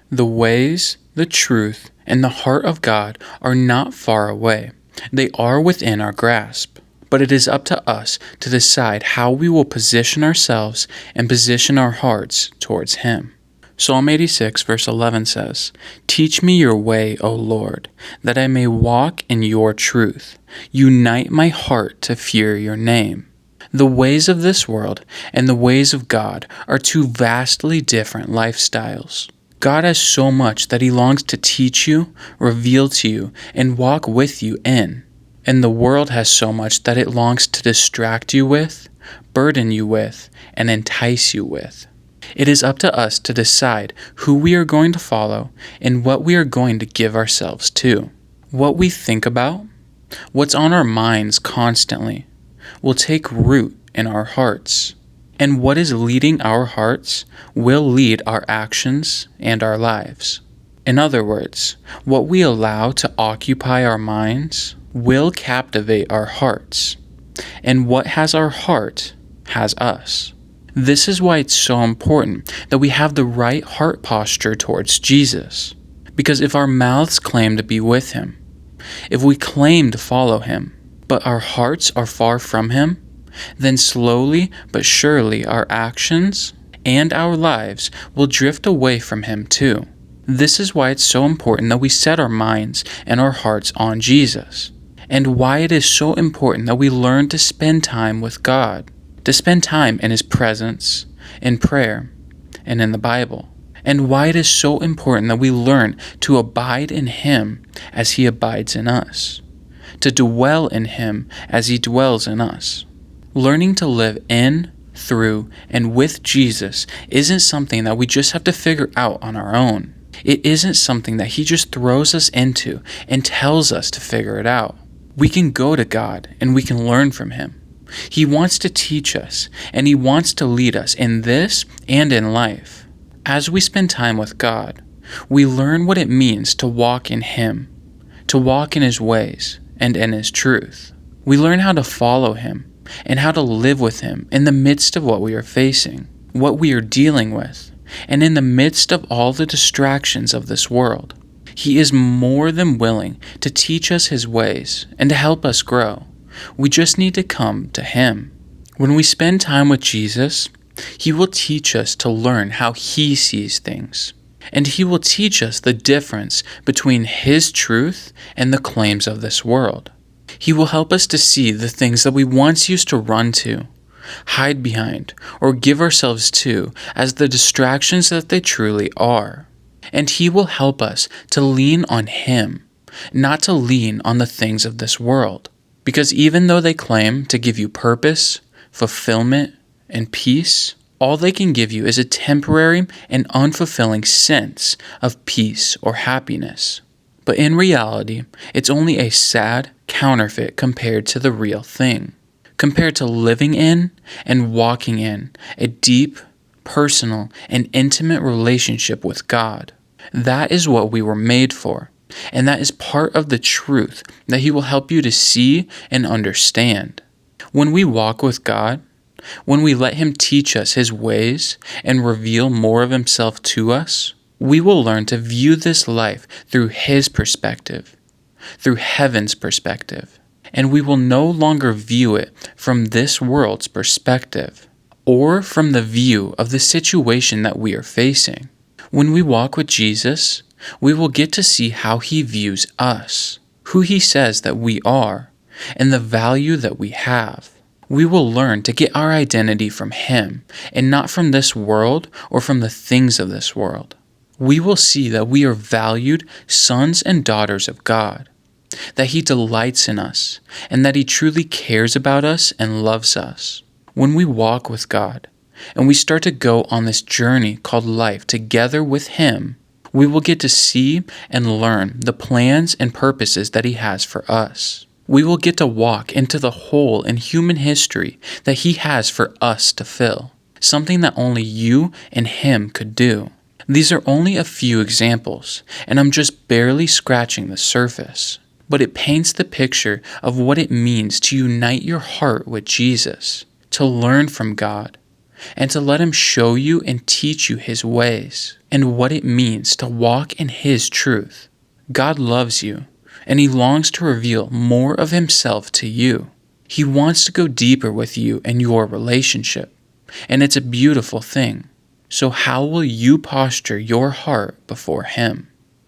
The ways, the truth, and the heart of God are not far away. They are within our grasp. But it is up to us to decide how we will position ourselves and position our hearts towards Him. Psalm 86 verse 11 says, "Teach me your way, O Lord, that I may walk in your truth. Unite my heart to fear your name." The ways of this world and the ways of God are two vastly different lifestyles. God has so much that He longs to teach you, reveal to you, and walk with you in. And the world has so much that it longs to distract you with, burden you with, and entice you with. It is up to us to decide who we are going to follow and what we are going to give ourselves to. What we think about, what's on our minds constantly, will take root in our hearts. And what is leading our hearts will lead our actions and our lives. In other words, what we allow to occupy our minds will captivate our hearts. And what has our heart has us. This is why it's so important that we have the right heart posture towards Jesus. Because if our mouths claim to be with Him, if we claim to follow Him, but our hearts are far from Him, then slowly but surely our actions and our lives will drift away from Him too. This is why it's so important that we set our minds and our hearts on Jesus, and why it is so important that we learn to spend time with God, to spend time in His presence, in prayer, and in the Bible, and why it is so important that we learn to abide in Him as He abides in us, to dwell in Him as He dwells in us. Learning to live in, through, and with Jesus isn't something that we just have to figure out on our own. It isn't something that He just throws us into and tells us to figure it out. We can go to God and we can learn from Him. He wants to teach us and He wants to lead us in this and in life. As we spend time with God, we learn what it means to walk in Him, to walk in His ways and in His truth. We learn how to follow Him and how to live with Him in the midst of what we are facing, what we are dealing with, and in the midst of all the distractions of this world. He is more than willing to teach us His ways and to help us grow. We just need to come to Him. When we spend time with Jesus, He will teach us to learn how He sees things. And He will teach us the difference between His truth and the claims of this world. He will help us to see the things that we once used to run to, hide behind, or give ourselves to as the distractions that they truly are. And He will help us to lean on Him, not to lean on the things of this world. Because even though they claim to give you purpose, fulfillment, and peace, all they can give you is a temporary and unfulfilling sense of peace or happiness. But in reality, it's only a sad counterfeit compared to the real thing, compared to living in and walking in a deep, personal, and intimate relationship with God. That is what we were made for, and that is part of the truth that He will help you to see and understand. When we walk with God, when we let Him teach us His ways and reveal more of Himself to us, we will learn to view this life through His perspective, through heaven's perspective, and we will no longer view it from this world's perspective or from the view of the situation that we are facing. When we walk with Jesus, we will get to see how He views us, who He says that we are, and the value that we have. We will learn to get our identity from Him and not from this world or from the things of this world. We will see that we are valued sons and daughters of God, that He delights in us, and that He truly cares about us and loves us. When we walk with God, and we start to go on this journey called life together with Him, we will get to see and learn the plans and purposes that He has for us. We will get to walk into the hole in human history that He has for us to fill, something that only you and Him could do. These are only a few examples, and I'm just barely scratching the surface. But it paints the picture of what it means to unite your heart with Jesus, to learn from God, and to let Him show you and teach you His ways and what it means to walk in His truth. God loves you, and He longs to reveal more of Himself to you. He wants to go deeper with you and your relationship, and it's a beautiful thing. So how will you posture your heart before Him?